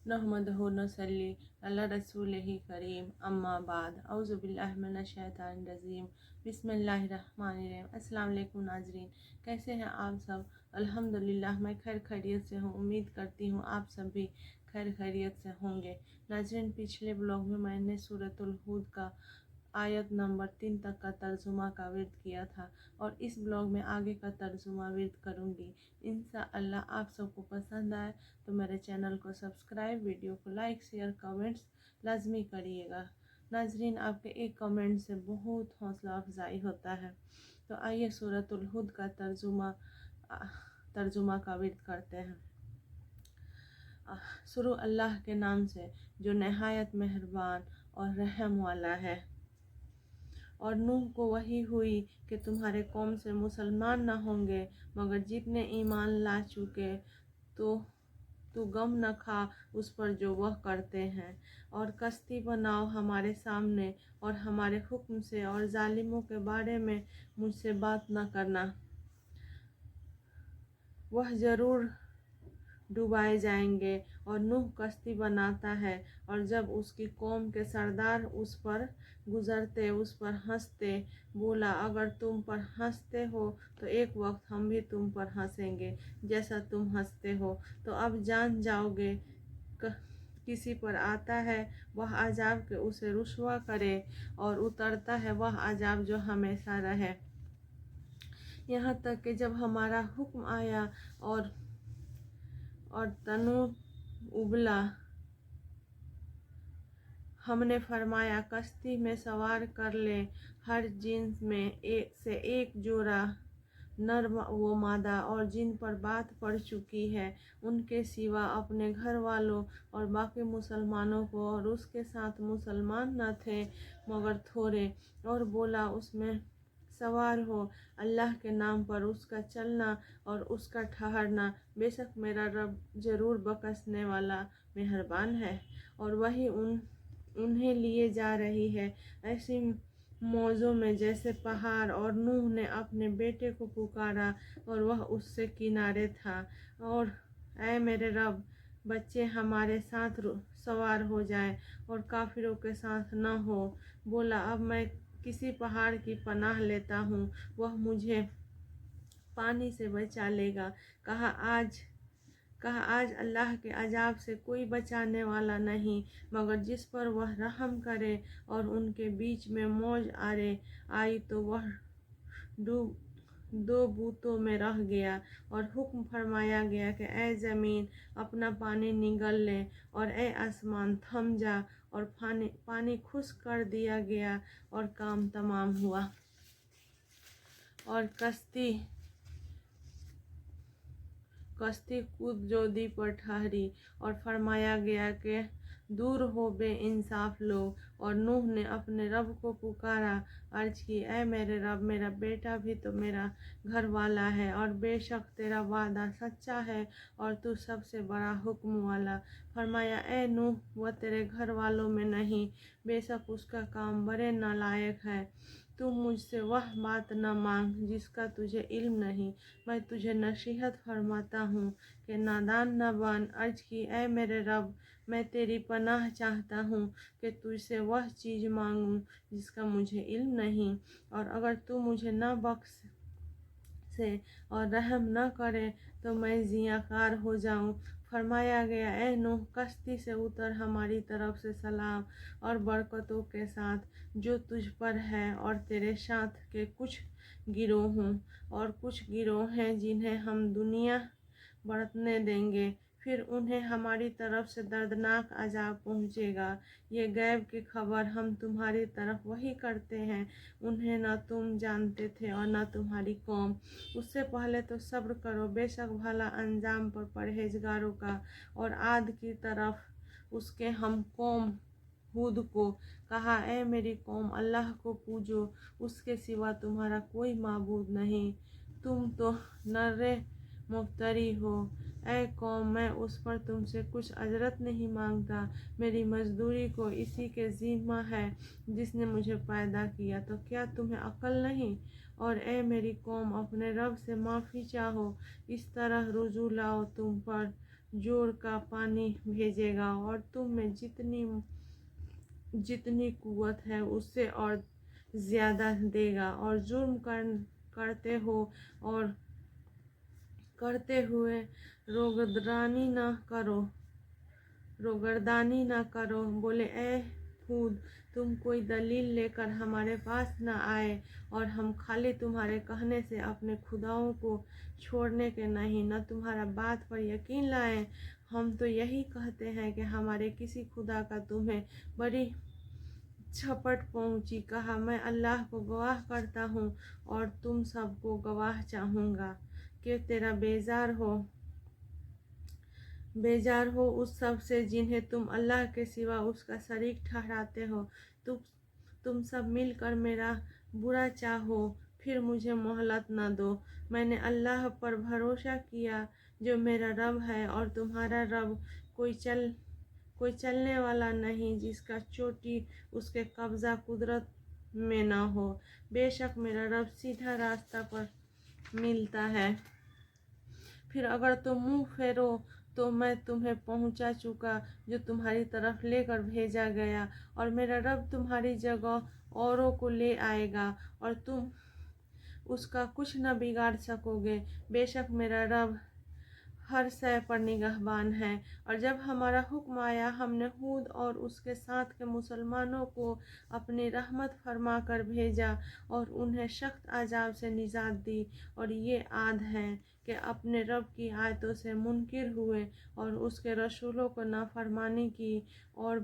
नहमदहु नसल्ली अला रसूलिही करीम अम्मा बाद औज़ु बिल्लाहि मिनश शैतानिर रजीम बिस्मिल्लाहिर्रहमानिर्रहीम। अस्सलाम वालेकुम नाज़रीन, कैसे हैं आप सब? अल्हम्दुलिल्लाह मैं खैर खैरियत से हूँ। उम्मीद करती हूँ आप सब भी खैर खैरियत से होंगे। नाज़रीन, पिछले ब्लॉग में मैंने सूरतुल हूद का आयत नंबर 3 तक का तर्जुमा का विर्द किया था और इस ब्लॉग में आगे का तर्जुमा विर्द करूँगी। इंशाअल्लाह आप सबको पसंद आए तो मेरे चैनल को सब्सक्राइब, वीडियो को लाइक, शेयर, कमेंट्स लाजमी करिएगा। नाजरीन, आपके एक कमेंट से बहुत हौसला अफजाई होता है। तो आइए सूरतुल हूद का तर्जुमा का विर्द करते हैं। शुरू अल्लाह के नाम से जो नहायत मेहरबान और रहम वाला है। और नूह को वही हुई कि तुम्हारे कौम से मुसलमान न होंगे मगर जितने ईमान ला चुके, तो तू गम न खा उस पर जो वह करते हैं। और कश्ती बनाओ हमारे सामने और हमारे हुक्म से, और जालिमों के बारे में मुझसे बात न करना, वह ज़रूर डुबाए जाएंगे। और नूह कश्ती बनाता है, और जब उसकी कौम के सरदार उस पर गुजरते उस पर हंसते, बोला अगर तुम पर हंसते हो तो एक वक्त हम भी तुम पर हंसेंगे जैसा तुम हंसते हो। तो अब जान जाओगे किसी पर आता है वह अजाब के उसे रुसवा करे, और उतरता है वह अजाब जो हमेशा रहे। यहाँ तक कि जब हमारा हुक्म आया और तनूर उबला, हमने फरमाया कश्ती में सवार कर ले हर जिन्स में एक जोड़ा नर व मादा, और जिन पर बात पड़ चुकी है उनके सिवा अपने घर वालों और बाकी मुसलमानों को। और उसके साथ मुसलमान न थे मगर थोड़े। और बोला उसमें सवार हो अल्लाह के नाम पर, उसका चलना और उसका ठहरना, बेशक मेरा रब ज़रूर बख्शने वाला मेहरबान है। और वही उन्हें लिए जा रही है ऐसी मौजों में जैसे पहाड़। और नूह ने अपने बेटे को पुकारा और वह उससे किनारे था। और ऐ मेरे रब, बच्चे हमारे साथ सवार हो जाए और काफिरों के साथ न हो। बोला अब मैं किसी पहाड़ की पनाह लेता हूँ, वह मुझे पानी से बचा लेगा। कहा आज अल्लाह के अजाब से कोई बचाने वाला नहीं मगर जिस पर वह रहम करे। और उनके बीच में मौज आई तो वह दो बूतों में रह गया। और हुक्म फरमाया गया कि ए ज़मीन अपना पानी निगल ले, और ए आसमान थम जा। और पानी खुश्क कर दिया गया और काम तमाम हुआ। और कश्ती कूद जोदी पर ठहरी। और फरमाया गया कि दूर हो बे इंसाफ लोग। और नूह ने अपने रब को पुकारा, अर्ज की ऐ मेरे रब, मेरा बेटा भी तो मेरा घर वाला है, और बेशक तेरा वादा सच्चा है और तू सबसे बड़ा हुक्म वाला। फरमाया ऐ नूह, वह तेरे घर वालों में नहीं, बेशक उसका काम बड़े नालायक है। तू मुझसे वह बात न मांग जिसका तुझे इल्म नहीं। मैं तुझे नसीहत फरमाता हूँ कि नादान न बन। अर्ज की ऐ मेरे रब, मैं तेरी पनाह चाहता हूँ कि तुझसे वह चीज़ मांगूँ जिसका मुझे इल्म नहीं। और अगर तू मुझे न बख्शे और रहम न करे तो मैं ज़ियाकार हो जाऊँ। फरमाया गया ऐ नूह, कश्ती से उतर हमारी तरफ से सलाम और बरकतों के साथ जो तुझ पर है, और तेरे साथ के कुछ गिरोहों और कुछ गिरोह हैं जिन्हें हम दुनिया बरतने देंगे, फिर उन्हें हमारी तरफ से दर्दनाक अजाब पहुँचेगा। ये गैब की खबर हम तुम्हारी तरफ वही करते हैं, उन्हें न तुम जानते थे और न तुम्हारी कौम। उससे पहले तो सब्र करो, बेशक भला अंजाम पर परहेजगारों का। और आद की तरफ उसके हम कौम हूद को कहा, ऐ मेरी कौम अल्लाह को पूजो, उसके सिवा तुम्हारा कोई माबूद नहीं, तुम तो नर्रे मुफ्तरी हो। ऐ कौम, मैं उस पर तुमसे कुछ अजरत नहीं मांगता, मेरी मजदूरी को इसी के ज़िम्मा है जिसने मुझे पैदा किया, तो क्या तुम्हें अक्ल नहीं। और ऐ मेरी कौम, अपने रब से माफ़ी चाहो, इस तरह रुजू लाओ तुम पर जोर का पानी भेजेगा और तुम में जितनी कुव्वत है उससे और ज़्यादा देगा। और जुर्म करते हुए रोगर्दानी ना करो। बोले ए हूद, तुम कोई दलील लेकर हमारे पास न आए और हम खाली तुम्हारे कहने से अपने खुदाओं को छोड़ने के नहीं, न तुम्हारा बात पर यकीन लाए। हम तो यही कहते हैं कि हमारे किसी खुदा का तुम्हें बड़ी झपट पहुंची। कहा, मैं अल्लाह को गवाह करता हूँ और तुम सबको गवाह चाहूँगा कि तेरा बेजार हो उस सब से जिन्हें तुम अल्लाह के सिवा उसका शरीक ठहराते हो। तुम सब मिलकर मेरा बुरा चाहो, फिर मुझे मोहलत न दो। मैंने अल्लाह पर भरोसा किया जो मेरा रब है, और तुम्हारा रब कोई चलने वाला नहीं जिसका चोटी उसके कब्जा कुदरत में न हो। बेशक मेरा रब सीधा रास्ता पर मिलता है। फिर अगर तुम मुंह फेरो तो मैं तुम्हें पहुंचा चुका जो तुम्हारी तरफ लेकर भेजा गया, और मेरा रब तुम्हारी जगह औरों को ले आएगा और तुम उसका कुछ न बिगाड़ सकोगे। बेशक मेरा रब हर शय पर निगहबान है। और जब हमारा हुक्म आया, हमने हूद और उसके साथ के मुसलमानों को अपनी रहमत फरमा कर भेजा और उन्हें सख्त अजाब से निजात दी। और ये आद हैं कि अपने रब की आयतों से मुनकिर हुए और उसके रसूलों को नाफरमानी की और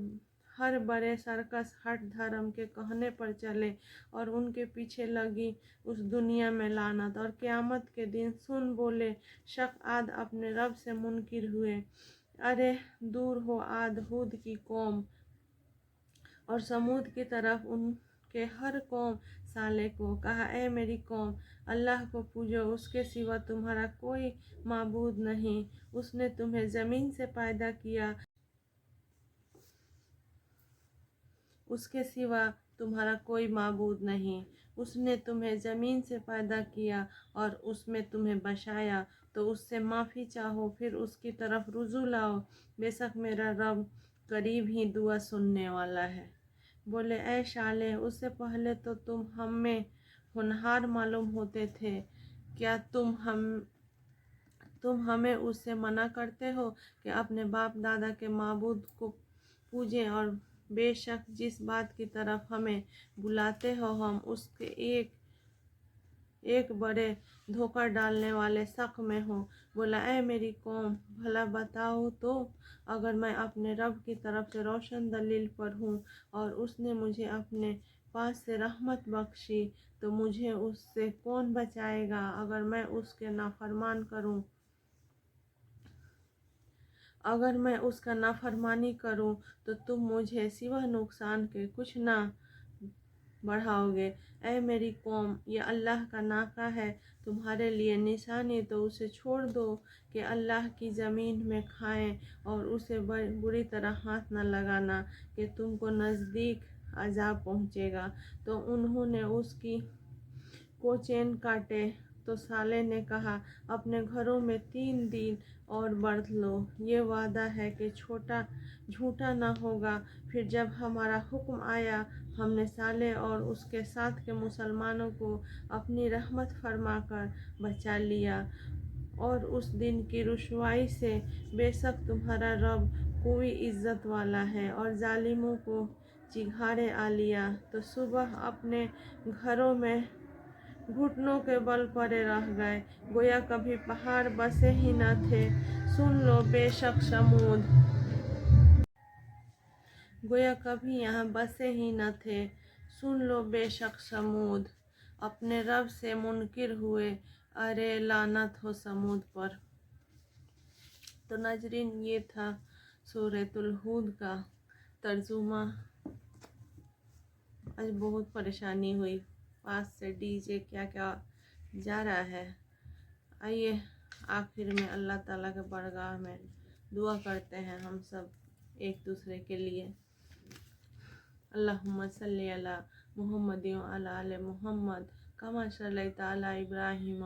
हर बड़े सरकस हट धर्म के कहने पर चले, और उनके पीछे लगी उस दुनिया में लानत। और क़यामत के दिन सुन बोले, शक आद अपने रब से मुनकिर हुए। अरे दूर हो आद हूद की कौम और समूद की तरफ उनके हर कौम साले को। कहा, ए मेरी कौम, अल्लाह को पूजो, उसके सिवा तुम्हारा कोई माबूद नहीं। उसने तुम्हें ज़मीन से पैदा किया, उसके सिवा तुम्हारा कोई माबूद नहीं। उसने तुम्हें ज़मीन से पैदा किया और उसमें तुम्हें बसाया, तो उससे माफ़ी चाहो, फिर उसकी तरफ रुजू लाओ। बेशक मेरा रब करीब ही दुआ सुनने वाला है। बोले, ऐ शाले, उससे पहले तो तुम हम में होनहार मालूम होते थे। क्या तुम हमें उससे मना करते हो कि अपने बाप दादा के माबूद को पूजें, और बेशक जिस बात की तरफ हमें बुलाते हो हम उसके एक बड़े धोखा डालने वाले शक में हो। बोला, ऐ मेरी कौम, भला बताओ तो, अगर मैं अपने रब की तरफ से रोशन दलील पर हूँ और उसने मुझे अपने पास से रहमत बख्शी, तो मुझे उससे कौन बचाएगा? अगर मैं उसके नाफरमान करूँ, अगर मैं उसका नाफरमानी करूं तो तुम मुझे सिवा नुकसान के कुछ ना बढ़ाओगे। ऐ मेरी कौम, ये अल्लाह का नाका है तुम्हारे लिए निशानी, तो उसे छोड़ दो कि अल्लाह की ज़मीन में खाएं, और उसे बुरी तरह हाथ न लगाना कि तुमको नज़दीक अजाब पहुँचेगा। तो उन्होंने उसकी कोचेन काटे। तो साले ने कहा, अपने घरों में 3 दिन और बरत लो, ये वादा है कि झूठा ना होगा। फिर जब हमारा हुक्म आया, हमने साले और उसके साथ के मुसलमानों को अपनी रहमत फरमा कर बचा लिया। और उस दिन की रुसवाई से बेशक तुम्हारा रब कोई इज्जत वाला है। और जालिमों को चिघारे आ लिया, तो सुबह अपने घरों में घुटनों के बल पड़े रह गए, गोया कभी पहाड़ बसे ही न थे। सुन लो बेशक समूद, गोया कभी यहाँ बसे ही न थे। सुन लो बेशक समूद, अपने रब से मुनकिर हुए। अरे लानत हो समूद पर। तो नाजरीन, ये था सूरतुल हूद का तर्जुमा। आज बहुत परेशानी हुई, पास से डीजे क्या क्या जा रहा है। आइए आखिर में अल्लाह ताला के बरगाह में दुआ करते हैं हम सब एक दूसरे के लिए। अल्लाहुम्मा सल्ली अला मुहम्मद व अला आले मुहम्मद कमा सल्लैता अला इब्राहिम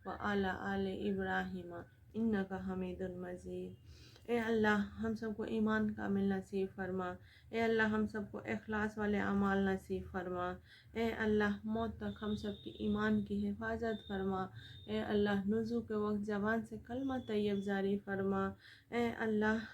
व अला आले इब्राहिम इन्नका हमीदुन मजीद। اے اللہ ہم سب کو ایمان کامل نصیب فرما، اے اللہ ہم سب کو اخلاص والے اعمال نصیب فرما، اے اللہ موت تک ہم سب کی ایمان کی حفاظت فرما، اے اللہ نزول کے وقت زبان سے کلمہ طیب جاری فرما، اے اللہ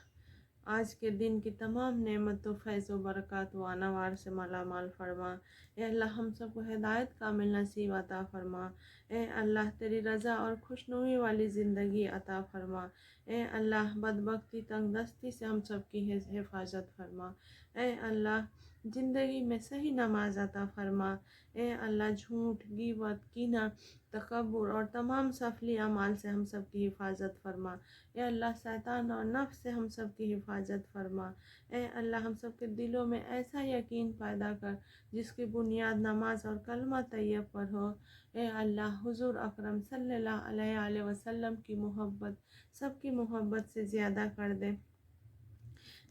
آج کے دن کی تمام نعمتوں فیض و برکات و انوار سے مالا مال فرما، اے اللہ ہم سب کو ہدایت کامل نصیب عطا فرما، اے اللہ تیری رضا اور خوشنودی والی زندگی عطا فرما، اے اللہ بدبختی تنگ دستی سے ہم سب کی حفاظت فرما، اے اللہ زندگی میں صحیح نماز عطا فرما، اے اللہ جھوٹ غیبت کینہ تکبر اور تمام سفلی اعمال سے ہم سب کی حفاظت فرما، اے اللہ شیطان اور نفس سے ہم سب کی حفاظت فرما، اے اللہ ہم سب کے دلوں میں ایسا یقین پیدا کر جس کی بنیاد نماز اور کلمہ طیب پر ہو، اے اللہ حضور اکرم صلی اللہ علیہ وسلم کی محبت سب کی محبت سے زیادہ کر دے،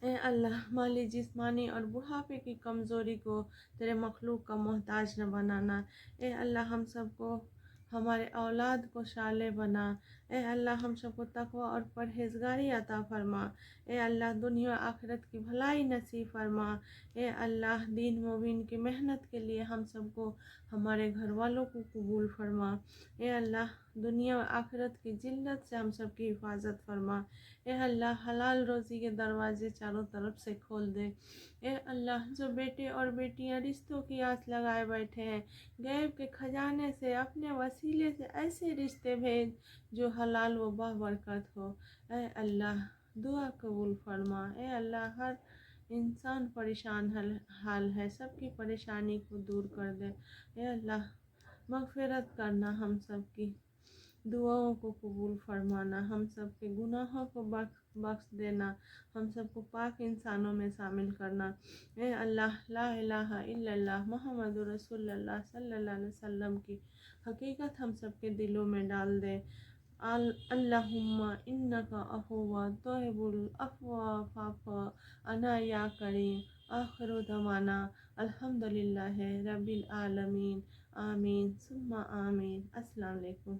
اے اللہ مالی جسمانی اور بڑھاپے کی کمزوری کو تیرے مخلوق کا محتاج نہ بنانا، اے اللہ ہم سب کو ہمارے اولاد کو صالح بنا، اے اللہ ہم سب کو تقوی اور پرہیزگاری عطا فرما، اے اللہ دنیا آخرت کی بھلائی نصیب فرما، اے اللہ دین مبین کی محنت کے لیے ہم سب کو ہمارے گھر والوں کو قبول فرما، اے اللہ دنیا و آخرت کی ذلت سے ہم سب کی حفاظت فرما، اے اللہ حلال روزی کے دروازے چاروں طرف سے کھول دے، اے اللہ جو بیٹے اور بیٹیاں رشتوں کی آس لگائے بیٹھے ہیں غیب کے خزانے سے اپنے وسیلے سے ایسے رشتے بھیج جو حلال و بابرکت ہو، اے اللہ دعا قبول فرما، اے اللہ ہر انسان پریشان حال ہے سب کی پریشانی کو دور کر دے، اے اللہ مغفرت کرنا ہم سب کی دعاؤں کو قبول فرمانا، ہم سب کے گناہوں کو بخش دینا، ہم سب کو پاک انسانوں میں شامل کرنا، اے اللہ لا الہ الا اللہ محمد رسول اللہ صلی اللہ علیہ وسلم کی حقیقت ہم سب کے دلوں میں ڈال دے، اللہم انک عفو تحب العفو فاعف عنا یا کریم، آخر دعوانا الحمدللہ رب العالمین، آمین ثم آمین، السلام علیکم۔